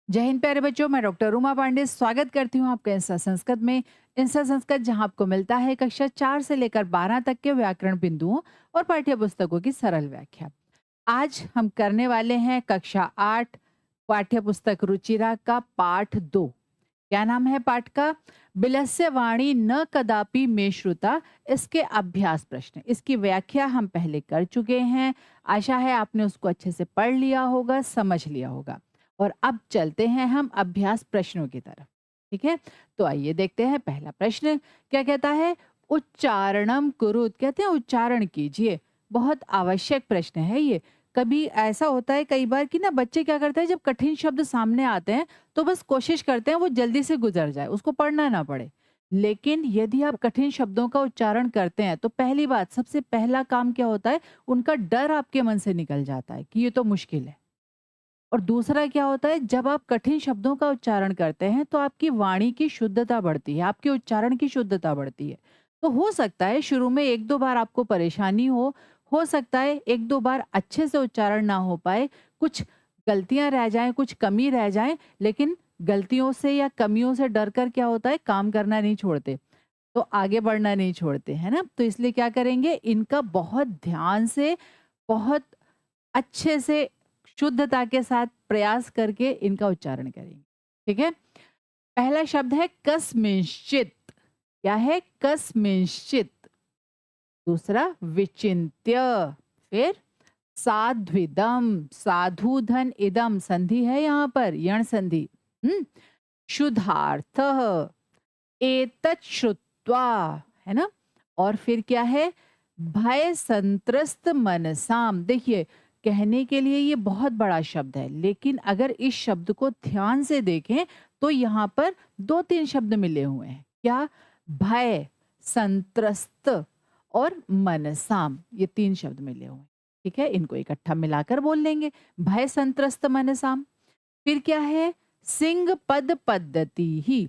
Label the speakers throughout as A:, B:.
A: जय हिंद प्यारे बच्चों, मैं डॉक्टर उमा पांडे स्वागत करती हूँ आपका इंस्टा संस्कृत में। इंस्टा संस्कृत जहाँ आपको मिलता है कक्षा 4 से लेकर 12 तक के व्याकरण बिंदुओं और पाठ्य पुस्तकों की सरल व्याख्या। आज हम करने वाले हैं कक्षा 8 पाठ्य पुस्तक रुचिरा का पाठ 2। क्या नाम है पाठ का? बिलस्य वाणी न कदापि में श्रुता। इसके अभ्यास प्रश्न, इसकी व्याख्या हम पहले कर चुके हैं। आशा है आपने उसको अच्छे से पढ़ लिया होगा, समझ लिया होगा। और अब चलते हैं हम अभ्यास प्रश्नों की तरफ। ठीक है, तो आइए देखते हैं पहला प्रश्न क्या कहता है। उच्चारणम कुरुत, कहते हैं उच्चारण कीजिए। बहुत आवश्यक प्रश्न है ये। कभी ऐसा होता है कई बार कि ना बच्चे क्या करते हैं, जब कठिन शब्द सामने आते हैं तो बस कोशिश करते हैं वो जल्दी से गुजर जाए, उसको पढ़ना ना पड़े। लेकिन यदि आप कठिन शब्दों का उच्चारण करते हैं तो पहली बात, सबसे पहला काम क्या होता है, उनका डर आपके मन से निकल जाता है कि ये तो मुश्किल है। और दूसरा क्या होता है, जब आप कठिन शब्दों का उच्चारण करते हैं तो आपकी वाणी की शुद्धता बढ़ती है, आपके उच्चारण की शुद्धता बढ़ती है। तो हो सकता है शुरू में एक दो बार आपको परेशानी हो सकता है एक दो बार अच्छे से उच्चारण ना हो पाए, कुछ गलतियां रह जाएं, कुछ कमी रह जाए। लेकिन गलतियों से या कमियों से डर कर क्या होता है, काम करना नहीं छोड़ते, तो आगे बढ़ना नहीं छोड़ते, है ना। तो इसलिए क्या करेंगे, इनका बहुत ध्यान से, बहुत अच्छे से, शुद्धता के साथ प्रयास करके इनका उच्चारण करेंगे। ठीक है, पहला शब्द है कस्मिंश्चित। क्या है? कस्मिंश्चित। दूसरा विचिन्त्य। फिर साध्विदम, साधु धन इदम, संधि है यहाँ पर, यण संधि। शुद्धार्थ, एतत् श्रुत्वा, है ना। और फिर क्या है, भय संत्रस्त मनसाम। देखिए, कहने के लिए ये बहुत बड़ा शब्द है, लेकिन अगर इस शब्द को ध्यान से देखें तो यहाँ पर दो तीन शब्द मिले हुए हैं। क्या? भय, संत्रस्त और मनसाम, ये तीन शब्द मिले हुए हैं। ठीक है, इनको इकट्ठा मिलाकर बोल लेंगे, भय संत्रस्त मनसाम। फिर क्या है, सिंह पद पद्धति ही।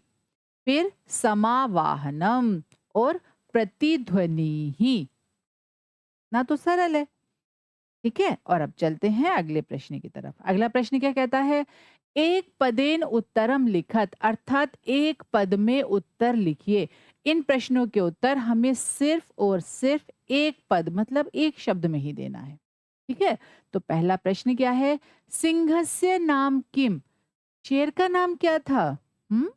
A: फिर समावाहनम और प्रतिध्वनि ही। ना तो सरल है। ठीक है, और अब चलते हैं अगले प्रश्न की तरफ। अगला प्रश्न क्या कहता है, एक पदेन उत्तरम लिखत, अर्थात एक पद में उत्तर लिखिए। इन प्रश्नों के उत्तर हमें सिर्फ और सिर्फ एक पद, मतलब एक शब्द में ही देना है। ठीक है, तो पहला प्रश्न क्या है, सिंहस्य नाम किम। शेर का नाम क्या था? हम्म,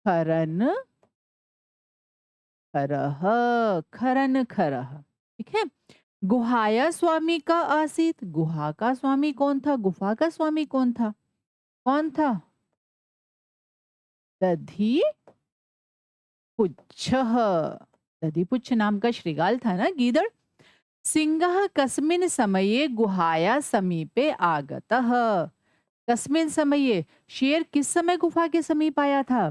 A: खरन खरह, खरन खरह। ठीक है, गुहाया स्वामी का आसित। गुहा का स्वामी कौन था? गुफा का स्वामी कौन था? कौन था? दधी पुच्छ। दधी पुच्छ नाम का श्रृगाल था ना, गीदड़। सिंह कस्मिन समये गुहाया समीपे आगतः। कस्मिन समये, शेर किस समय गुफा के समीप आया था?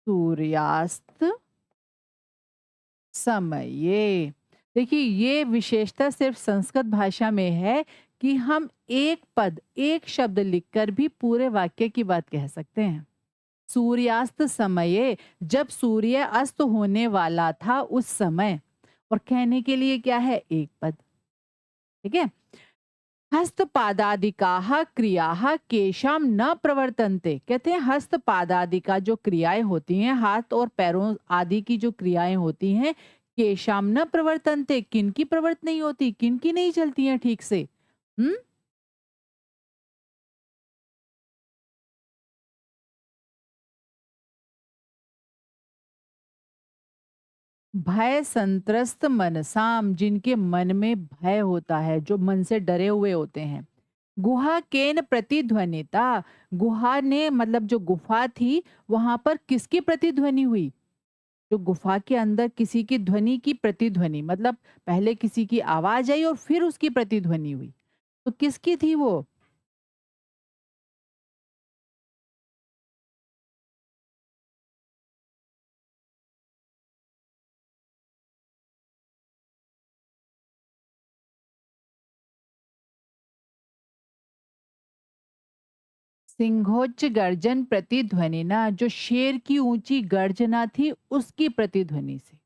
A: सूर्यास्त समये। देखिए, ये विशेषता सिर्फ संस्कृत भाषा में है कि हम एक पद, एक शब्द लिखकर भी पूरे वाक्य की बात कह सकते हैं। सूर्यास्त समये, जब सूर्य अस्त होने वाला था उस समय। और कहने के लिए क्या है, एक पद। ठीक है, हस्तपादादिकाः क्रियाः केशाम न प्रवर्तन्ते। कहते हैं हस्तपादादिका जो क्रियाएं होती हैं, हाथ और पैरों आदि की जो क्रियाएं होती हैं, केशाम न प्रवर्तन्ते, किनकी प्रवर्त नहीं होती, किनकी नहीं चलती हैं ठीक से। हम्म, भय संत्रस्त मनसाम, जिनके मन में भय होता है, जो मन से डरे हुए होते हैं। गुहा केन प्रतिध्वनिता, गुहा ने, मतलब जो गुफा थी वहां पर किसकी प्रतिध्वनि हुई? जो गुफा के अंदर किसी की ध्वनि की प्रतिध्वनि, मतलब पहले किसी की आवाज आई और फिर उसकी प्रतिध्वनि हुई, तो किसकी थी वो? सिंहोच्च गर्जन प्रतिध्वनि ना, जो शेर की ऊंची गर्जना थी उसकी प्रतिध्वनि से,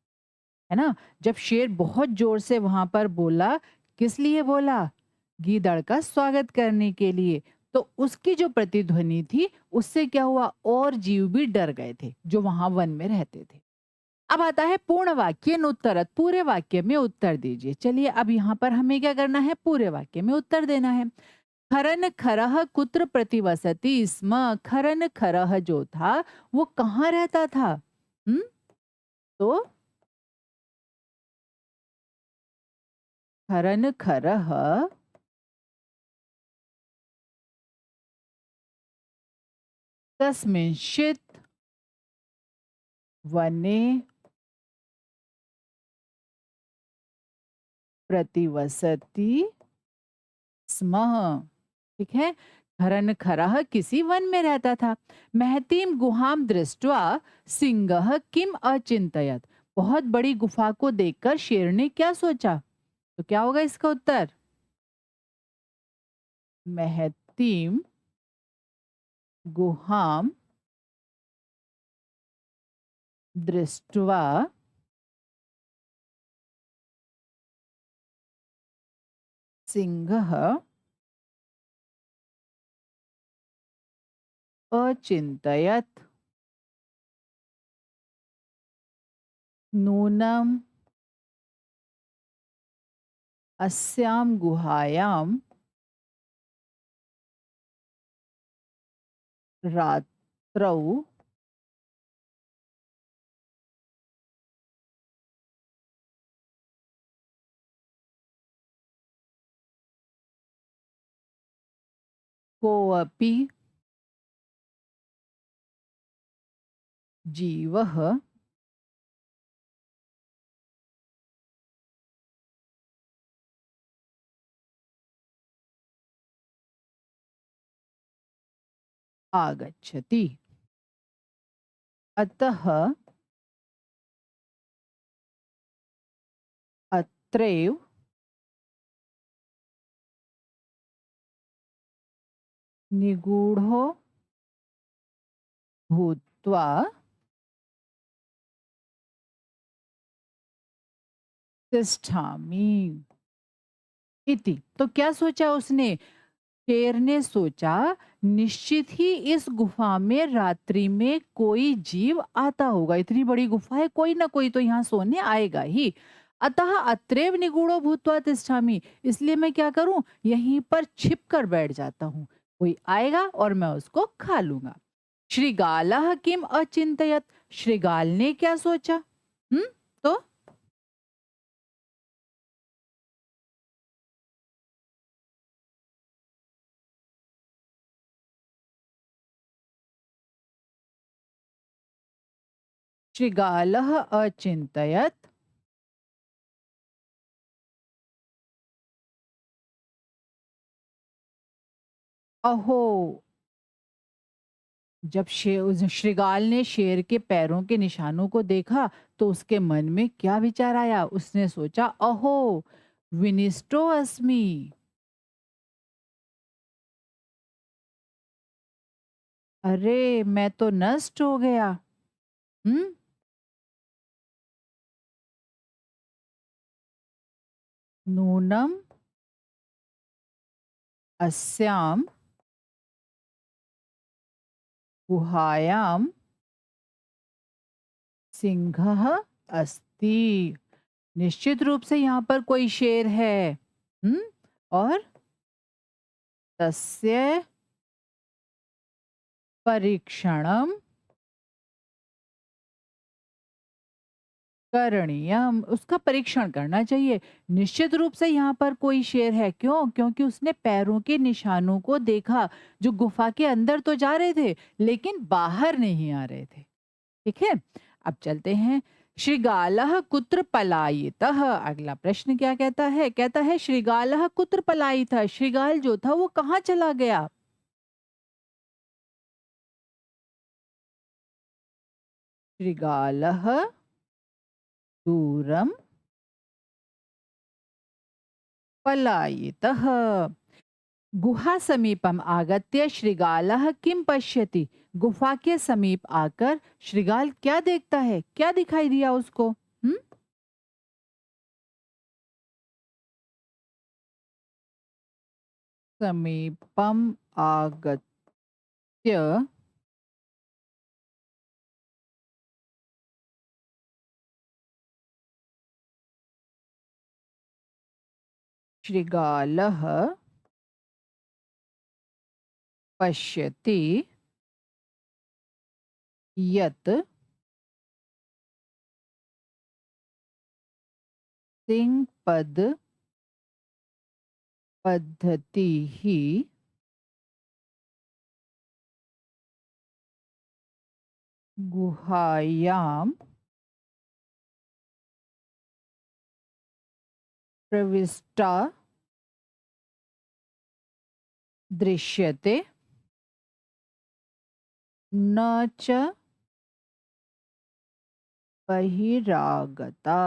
A: है ना। जब शेर बहुत जोर से वहां पर बोला किस लिए बोला? गीदड़ का स्वागत करने के लिए। तो उसकी जो प्रतिध्वनि थी, उससे क्या हुआ, और जीव भी डर गए थे जो वहां वन में रहते थे। अब आता है पूर्ण वाक्य उत्तरत, पूरे वाक्य में उत्तर दीजिए। चलिए अब यहाँ पर हमें क्या करना है, पूरे वाक्य में उत्तर देना है। खरन खरह कुत्र प्रतिवसति स्म, खरन खरह जो था वो कहाँ रहता था? हम्म, तो खरन खरह कस्मिंश्चित् वने प्रतिवसति स्म। ठीक है, खरन खरह किसी वन में रहता था। महतीम गुहाम दृष्ट्वा सिंह किम अचिंतयत, बहुत बड़ी गुफा को देखकर शेर ने क्या सोचा? तो क्या होगा इसका उत्तर? महतीम गुहाम दृष्ट्वा सिंह अचिंतयत नूनम अस्याम गुहायाम रात्रौ कोऽपि जीवः आगच्छति। अतः अत्रैव निगूढ़ो भूत्वा तिष्ठामि इति। तो क्या सोचा उसने? शेर ने सोचा निश्चित ही इस गुफा में रात्रि में कोई जीव आता होगा। इतनी बड़ी गुफा है, कोई ना कोई तो यहाँ सोने आएगा ही। अतः अत्रैव निगूढ़ो भूत्वा तिष्ठामि, इसलिए मैं क्या करूं, यहीं पर छिप कर बैठ जाता हूँ। कोई आएगा और मैं उसको खा लूंगा। श्रीगालः किम अचिंतयत, श्रीगाल ने क्या सोचा? तो श्रीगालः अचिंतयत अहो, जब उस श्रृगाल ने शेर के पैरों के निशानों को देखा तो उसके मन में क्या विचार आया? उसने सोचा अहो विनिष्टो अस्मि, अरे मैं तो नष्ट हो गया। हम्म, नूनम अस्याम गुहायाम सिंहः अस्ति, निश्चित रूप से यहाँ पर कोई शेर है। और तस्य परीक्षणम करणीयम, उसका परीक्षण करना चाहिए। निश्चित रूप से यहाँ पर कोई शेर है। क्यों? क्योंकि उसने पैरों के निशानों को देखा, जो गुफा के अंदर तो जा रहे थे लेकिन बाहर नहीं आ रहे थे। ठीक है, अब चलते हैं। श्रृगालः कुत्र पलायितः, अगला प्रश्न क्या कहता है? कहता है श्रृगालः कुत्र पलायितः, श्रृगाल जो था वो कहाँ चला गया? श्रृगालः दूरम पलायितः, गुहा समीपम आगत्य श्रृगालः किम पश्यति, गुफा के समीप आकर श्रृगाल क्या देखता है? क्या दिखाई दिया उसको? हम्म, समीपम आगत्य शृगालः पश्यति यत् सिंहपद पद्धतिः गुहायां प्रविष्टा दृश्यते न च बहिरागता।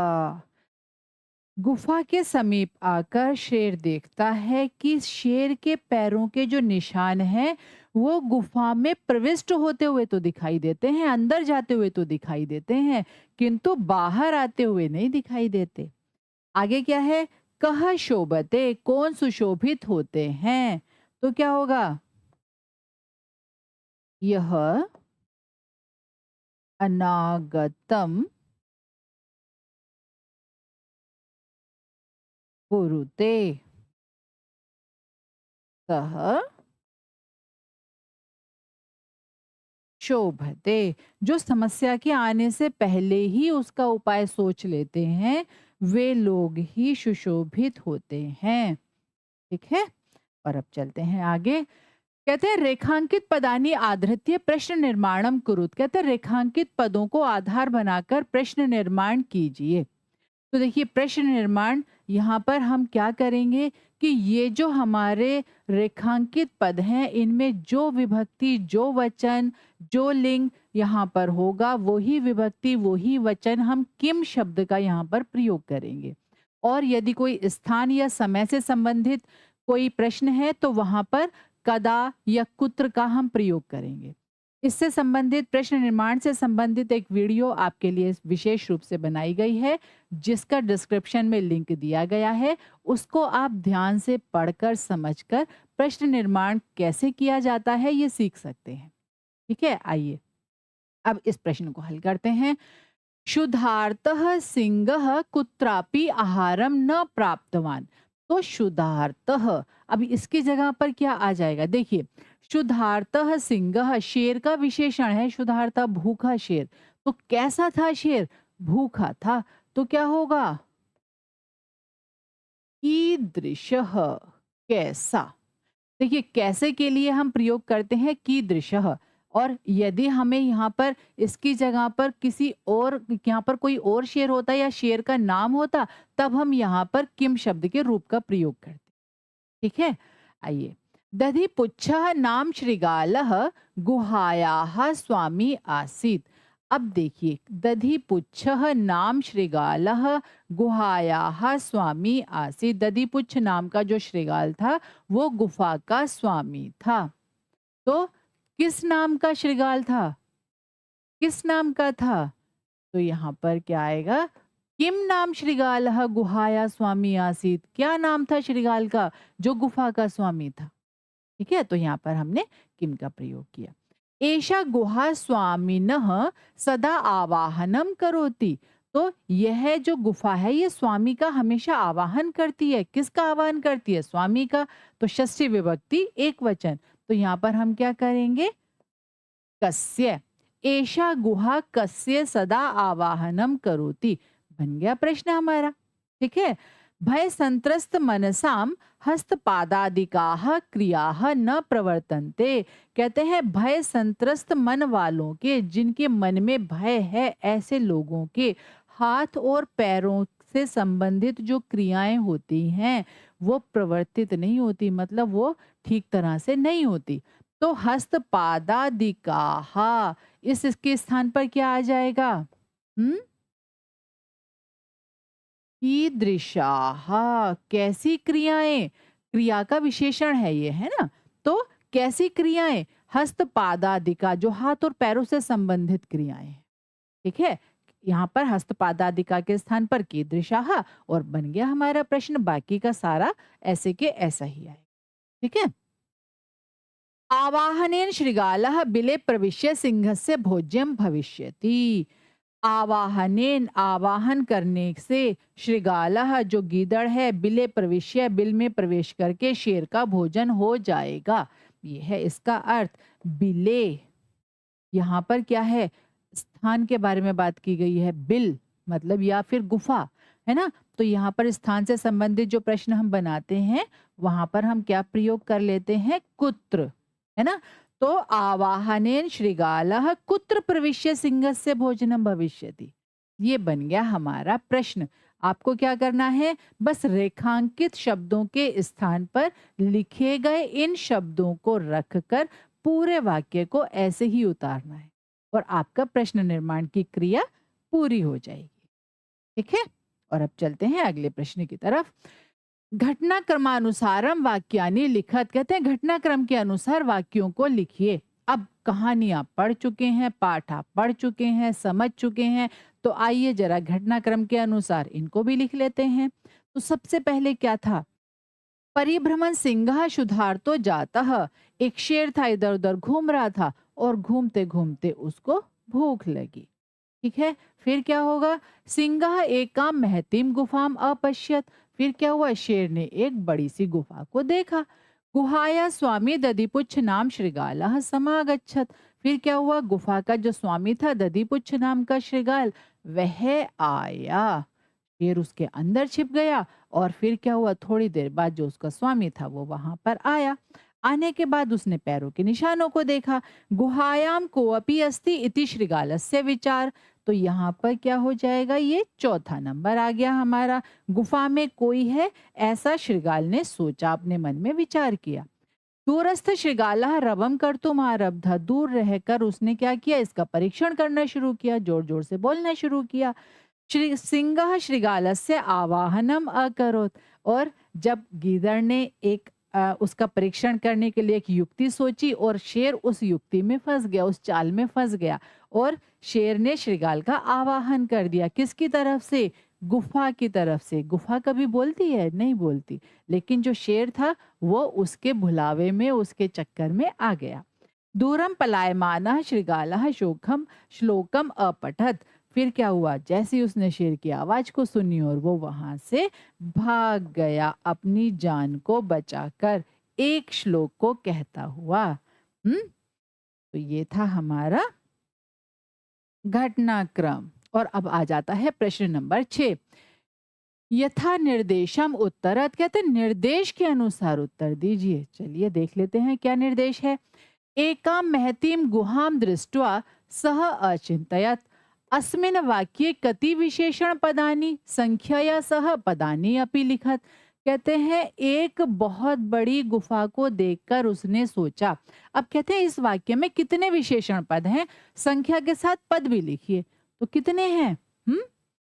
A: गुफा के समीप आकर शेर देखता है कि शेर के पैरों के जो निशान हैं वो गुफा में प्रविष्ट होते हुए तो दिखाई देते हैं, अंदर जाते हुए तो दिखाई देते हैं, किंतु बाहर आते हुए नहीं दिखाई देते। आगे क्या है? कह शोभते, कौन सुशोभित होते हैं? तो क्या होगा? यह अनागतम कुरुते सह शोभते। जो समस्या के आने से पहले ही उसका उपाय सोच लेते हैं वे लोग ही सुशोभित होते हैं। ठीक है, और अब चलते हैं आगे। कहते हैं रेखांकित पदानी आधृत्य प्रश्न निर्माणम कुरुत। कहते हैं रेखांकित पदों को आधार बनाकर प्रश्न निर्माण कीजिए। तो देखिए प्रश्न निर्माण यहाँ पर हम क्या करेंगे कि ये जो हमारे रेखांकित पद हैं इनमें जो विभक्ति, जो वचन, जो लिंग यहाँ पर होगा वही विभक्ति वही वचन हम किम शब्द का यहाँ पर प्रयोग करेंगे। और यदि कोई स्थान या समय से संबंधित कोई प्रश्न है तो वहां पर कदा या कुत्र का हम प्रयोग करेंगे। इससे संबंधित प्रश्न निर्माण से संबंधित एक वीडियो आपके लिए विशेष रूप से बनाई गई है जिसका डिस्क्रिप्शन में लिंक दिया गया है। उसको आप ध्यान से पढ़कर समझकर प्रश्न निर्माण कैसे किया जाता है ये सीख सकते हैं। ठीक है, आइए अब इस प्रश्न को हल करते हैं। क्षुधार्तः सिंहः कुत्रापि आहारम न प्राप्तवान। तो क्षुधार्तः, अब इसकी जगह पर क्या आ जाएगा? देखिए क्षुधार्तः सिंहः शेर का विशेषण है। क्षुधार्तः भूखा शेर। तो कैसा था शेर? भूखा था। तो क्या होगा? कीदृशः, कैसा। देखिए कैसे के लिए हम प्रयोग करते हैं कीदृशः। और यदि हमें यहाँ पर इसकी जगह पर किसी और, यहाँ पर कोई और शेर होता या शेर का नाम होता तब हम यहाँ पर किम शब्द के रूप का प्रयोग करते। ठीक है, आइए। दधि पुच्छः नाम श्रृगालः गुहायाः स्वामी आसीत्। अब देखिए दधि पुच्छः नाम श्रृगालः गुहायाः स्वामी आसीत्। दधि पुच्छ नाम का जो श्रृगाल था वो गुफा का स्वामी था। तो किस नाम का श्रृगाल था? किस नाम का था? तो यहाँ पर क्या आएगा? किम नाम श्रृगालः गुहाया स्वामी आसीत्। क्या नाम था श्रृगाल का जो गुफा का स्वामी था? ठीक है, तो यहाँ पर हमने किम का प्रयोग किया। एषा गुहा स्वामिनः सदा आवाहनम करोति। तो यह जो गुफा है ये स्वामी का हमेशा आवाहन करती है। किसका आवाहन करती है? स्वामी का। तो षष्ठी विभक्ति एक वचन। तो यहाँ पर हम क्या करेंगे? कस्य। एषा गुहा कस्य सदा आवाहनम करोति। बन गया प्रश्न हमारा। ठीक है, भय संत्रस्त मनसाम हस्तपादादिकाः क्रियाः न प्रवर्तन्ते। कहते हैं भय संत्रस्त मन वालों के, जिनके मन में भय है, ऐसे लोगों के हाथ और पैरों से संबंधित जो क्रियाएं होती हैं वो प्रवर्तित नहीं होती, मतलब वो ठीक तरह से नहीं होती। तो हस्तपादादिकाः इसके स्थान पर क्या आ जाएगा? कीदृशाः, कैसी क्रियाएं। क्रिया का विशेषण है ये, है ना। तो कैसी क्रियाएं? हस्तपादादिका, जो हाथ और पैरों से संबंधित क्रियाएं हैं। ठीक है, यहाँ पर हस्तपादादिका के स्थान पर कीदृशाः और बन गया हमारा प्रश्न। बाकी का सारा ऐसे के ऐसा ही आए। ठीक है। आवाहनेन श्रृगालः बिले प्रविश्य सिंहस्य भोज्यम भविष्यति। आवाहनेन आवाहन करने से श्रृगालः जो गीदड़ है बिले प्रविश्य बिल में प्रवेश करके शेर का भोजन हो जाएगा। ये है इसका अर्थ। बिले यहाँ पर क्या है, स्थान के बारे में बात की गई है। बिल मतलब या फिर गुफा, है ना। तो यहाँ पर स्थान से संबंधित जो प्रश्न हम बनाते हैं वहां पर हम क्या प्रयोग कर लेते हैं, कुत्र, है ना। तो आवाहनेन श्रृगालः कुत्र प्रविश्य सिंहस्य भोजनम भविष्यति, ये बन गया हमारा प्रश्न। आपको क्या करना है, बस रेखांकित शब्दों के स्थान पर लिखे गए इन शब्दों को रखकर पूरे वाक्य को ऐसे ही उतारना है और आपका प्रश्न निर्माण की क्रिया पूरी हो जाएगी। ठीक है। और अब चलते हैं अगले प्रश्न की तरफ। घटनाक्रमानुसारम वाक्यानि लिखत, कहते हैं घटनाक्रम के अनुसार वाक्यों को लिखिए। अब कहानी आप पढ़ चुके हैं, पाठ आप पढ़ चुके हैं, समझ चुके हैं, तो आइए जरा घटनाक्रम के अनुसार इनको भी लिख लेते हैं। तो सबसे पहले क्या था, परिभ्रमण सिंह शुधार तो जाता, एक शेर था इधर उधर घूम रहा था और घूमते घूमते उसको भूख लगी। ठीक है। फिर क्या होगा, सिंह एकाम महतीम गुफाम अपश्यत, फिर क्या हुआ, शेर ने एक बड़ी सी गुफा को देखा। गुहाया स्वामी दधिपुच्छ नाम श्रृगाल समागच्छत, फिर क्या हुआ, गुफा का जो स्वामी था दधिपुच्छ नाम का श्रृगाल वह आया। शेर उसके अंदर छिप गया और फिर क्या हुआ, थोड़ी देर बाद जो उसका स्वामी था वो वहां पर आया। आने के बाद उसने पैरों के निशानों को देखा। गुहायाम कोअपि अस्ति इति श्रृगालस्य विचार, तो यहाँ पर क्या हो जाएगा, ये चौथा नंबर आ गया हमारा। गुफा में कोई है ऐसा श्रृगाल ने सोचा, अपने मन में विचार किया। दूरस्थ श्रृगालः रवम कर्तुम आरब्ध, दूर रहकर उसने क्या किया, इसका परीक्षण करना शुरू किया, जोर जोर से बोलना शुरू किया। श्री सिंह श्रृगालस्य आवाहनम अकरोत, और जब गीदड़ ने एक उसका परीक्षण करने के लिए एक युक्ति सोची और शेर उस युक्ति में फंस गया, उस चाल में फंस गया और शेर ने श्रृगाल का आवाहन कर दिया। किसकी तरफ से, गुफा की तरफ से। गुफा कभी बोलती है, नहीं बोलती, लेकिन जो शेर था वो उसके भुलावे में, उसके चक्कर में आ गया। दूरम पलायमानः श्रृगालः शोकम श्लोकम अपठत, फिर क्या हुआ, जैसे ही उसने शेर की आवाज को सुनी और वो वहां से भाग गया अपनी जान को बचाकर, एक श्लोक को कहता हुआ। तो ये था हमारा घटनाक्रम। और अब आ जाता है प्रश्न नंबर 6। यथा निर्देशम उत्तरत, कहते हैं निर्देश के अनुसार उत्तर दीजिए। चलिए देख लेते हैं क्या निर्देश है। एकाम महतीम गुहाम दृष्ट्वा सह अचिंतयत, अस्मिन् वाक्ये कति विशेषण पदानि संख्यया सह पदानि अपि लिखत, कहते हैं एक बहुत बड़ी गुफा को देखकर उसने सोचा। अब कहते हैं इस वाक्य में कितने विशेषण पद हैं, संख्या के साथ पद भी लिखिए। तो कितने हैं,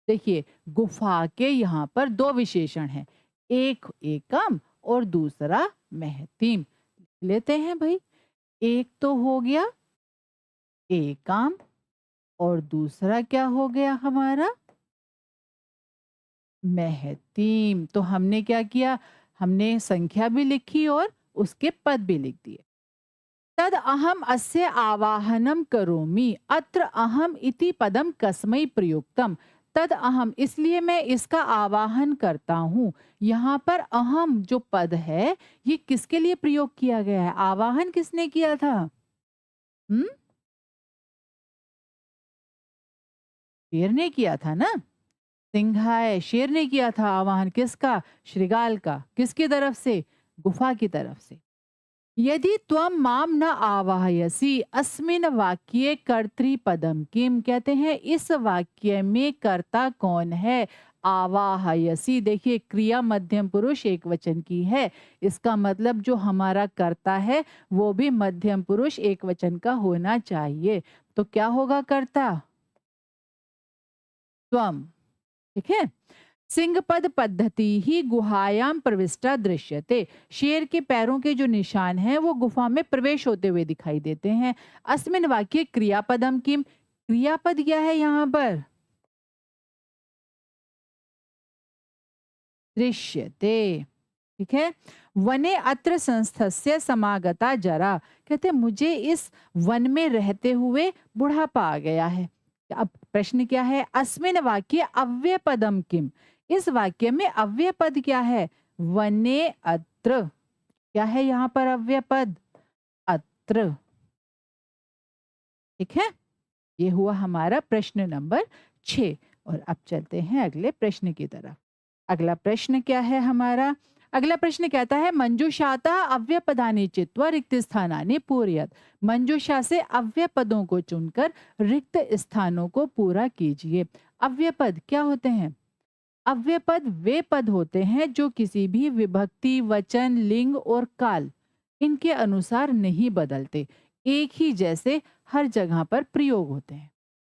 A: देखिए गुफा के यहाँ पर दो विशेषण हैं, एक एकम और दूसरा महतीम। लेते हैं भाई, एक तो हो गया एकाम और दूसरा क्या हो गया हमारा, महतीम। तो हमने क्या किया, हमने संख्या भी लिखी और उसके पद भी लिख दिए। तद अहम अस्य आवाहनम करोमि, अत्र अहम इति पदम कस्मै प्रयुक्तम, तद अहम इसलिए मैं इसका आवाहन करता हूँ। यहाँ पर अहम जो पद है ये किसके लिए प्रयोग किया गया है, आवाहन किसने किया था, हम्म शेर ने किया था ना। सिंघाय शेर ने किया था आवाहन, किसका, श्रृगाल का। किसकी तरफ से, गुफा की तरफ से। यदि त्वम माम न आवाहयसी अस्मिन वाक्ये कर्तृपदम किम, कहते हैं इस वाक्य में कर्ता कौन है, आवाहयसी। देखिए क्रिया मध्यम पुरुष एक वचन की है, इसका मतलब जो हमारा कर्ता है वो भी मध्यम पुरुष एक वचन का होना चाहिए। तो क्या होगा कर्ता, त्वम। ठीक है। सिंह पद पद्धति ही गुहायाम प्रविष्टा दृश्यते, शेर के पैरों के जो निशान हैं वो गुफा में प्रवेश होते हुए दिखाई देते हैं। अस्मिन वाक्य क्रियापदम किम, क्रियापद क्या है यहाँ पर, दृश्यते। ठीक है। वने अत्र संस्थस्य समागता जरा, कहते मुझे इस वन में रहते हुए बुढ़ापा आ गया है। अब प्रश्न क्या है, अस्मिन वाक्य अव्यय पदम किम, इस वाक्य में अव्यय पद क्या है, वने अत्र, क्या है यहाँ पर अव्यय पद, अत्र। ठीक है, ये हुआ हमारा प्रश्न नंबर 6। और अब चलते हैं अगले प्रश्न की तरफ। अगला प्रश्न क्या है हमारा, अगला प्रश्न कहता है मंजूषाता अव्यय पदानि चित्वा रिक्त स्थानानि पूरयत, मंजूषा से अव्यय पदों को चुनकर रिक्त स्थानों को पूरा कीजिए। अव्यय पद क्या होते हैं, अव्यय पद वे पद होते हैं जो किसी भी विभक्ति, वचन, लिंग और काल इनके अनुसार नहीं बदलते, एक ही जैसे हर जगह पर प्रयोग होते हैं।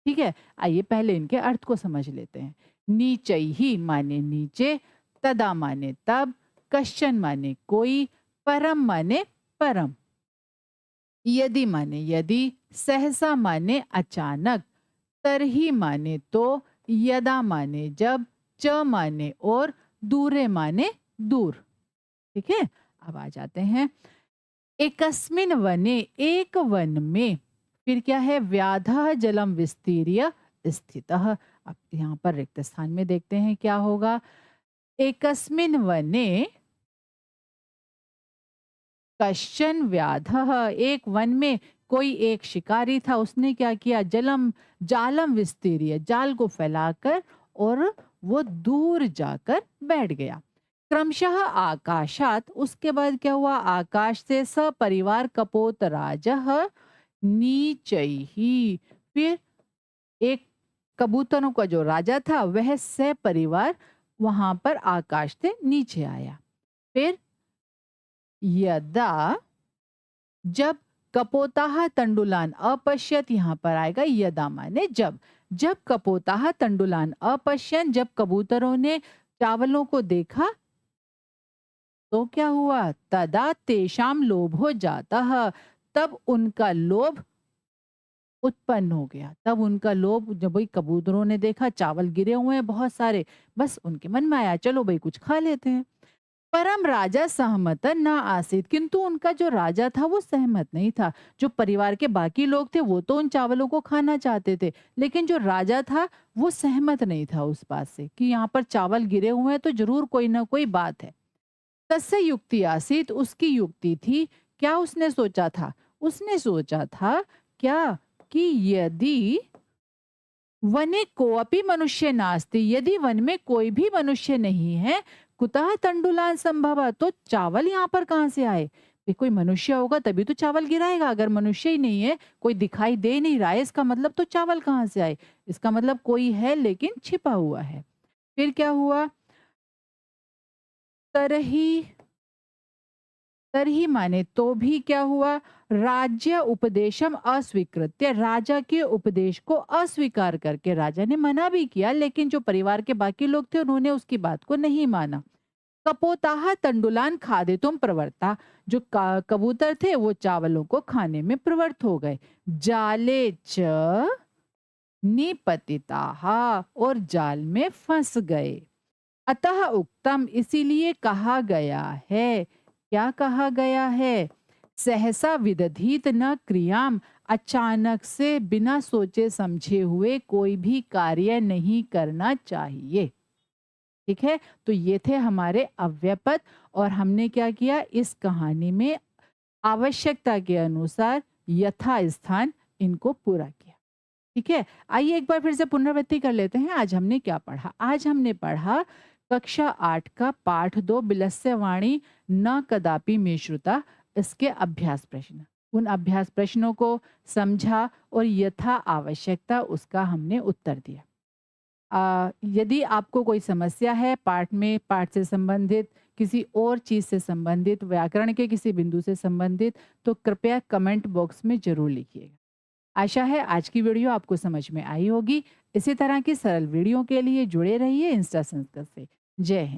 A: ठीक है, आइए पहले इनके अर्थ को समझ लेते हैं। नीचैहि माने नीचे, तदा माने तब, कश्चन माने कोई, परम माने परम, यदि माने यदि, सहसा माने अचानक, तरही माने तो, यदा माने जब, च माने और, दूरे माने दूर। ठीक है, अब आ जाते हैं एकस्मिन वने, एक वन में, फिर क्या है, व्याधः जलम विस्तीर्य स्थितः। अब यहाँ पर रिक्त स्थान में देखते हैं क्या होगा, एकस्मिन वने कश्चन व्याधः, एक वन में कोई एक शिकारी था, उसने क्या किया, जलम जालम विस्तीर्य, जाल को फैलाकर और वो दूर जाकर बैठ गया। क्रमशः आकाशात, उसके बाद क्या हुआ, आकाश से सपरिवार कपोत राजः नीचैहि, फिर एक कबूतरों का जो राजा था वह सपरिवार वहां पर आकाश से नीचे आया। फिर यदा, जब, कपोताह तंडुलान अपश्यत, यहाँ पर आएगा यदा माने जब, जब कपोताह तंडुलान अपश्यन, जब कबूतरों ने चावलों को देखा तो क्या हुआ, तदा तेषाम लोभो जातः, तब उनका लोभ उत्पन्न हो गया। तब उनका लोभ, जब भाई कबूतरों ने देखा चावल गिरे हुए हैं बहुत सारे, बस उनके मन में आया चलो भाई कुछ खा लेते हैं। परम राजा सहमत न आसित, किंतु उनका जो राजा था वो सहमत नहीं था। जो परिवार के बाकी लोग थे वो तो उन चावलों को खाना चाहते थे, लेकिन जो राजा था वो सहमत नहीं था उस बात से कि यहाँ पर चावल गिरे हुए हैं तो जरूर कोई ना कोई बात है। तस्य युक्ति आसित, उसकी युक्ति थी, क्या उसने सोचा था, उसने सोचा था क्या, कि यदि वने कोअपि मनुष्य नास्ति, यदि वन में कोई भी मनुष्य नहीं है, कुतः तंडुलान संभव, तो चावल यहाँ पर कहाँ से आए, कोई मनुष्य होगा तभी तो चावल गिराएगा, अगर मनुष्य ही नहीं है, कोई दिखाई दे नहीं रहा है, इसका मतलब तो चावल कहाँ से आए, इसका मतलब कोई है लेकिन छिपा हुआ है। फिर क्या हुआ, तरही, तरही माने तो भी क्या हुआ, राज्य उपदेशम अस्वीकृत्य, राजा के उपदेश को अस्वीकार करके, राजा ने मना भी किया लेकिन जो परिवार के बाकी लोग थे उन्होंने उसकी बात को नहीं माना। कपोताह तंडुलान खादे तुम प्रवृत्ता, जो कबूतर थे वो चावलों को खाने में प्रवृत्त हो गए। जाले च निपतिताः, और जाल में फंस गए। अतः उक्तम, इसीलिए कहा गया है, क्या कहा गया है, सहसा विदधीत न क्रियाम, अचानक से बिना सोचे समझे हुए कोई भी कार्य नहीं करना चाहिए। ठीक है, तो ये थे हमारे अव्ययपद और हमने क्या किया, इस कहानी में आवश्यकता के अनुसार यथा स्थान इनको पूरा किया। ठीक है, आइए एक बार फिर से पुनरावृत्ति कर लेते हैं। आज हमने क्या पढ़ा, आज हमने पढ़ा कक्षा 8 का पाठ 2 बिलस्य वाणी न कदापि में श्रुता, इसके अभ्यास प्रश्न, उन अभ्यास प्रश्नों को समझा और यथा आवश्यकता उसका हमने उत्तर दिया। यदि आपको कोई समस्या है पाठ में, पाठ से संबंधित, किसी और चीज से संबंधित, व्याकरण के किसी बिंदु से संबंधित, तो कृपया कमेंट बॉक्स में जरूर लिखिएगा। आशा है आज की वीडियो आपको समझ में आई होगी। इसी तरह की सरल वीडियो के लिए जुड़े रहिए इंस्टा संस्कृत से। जय हिंद।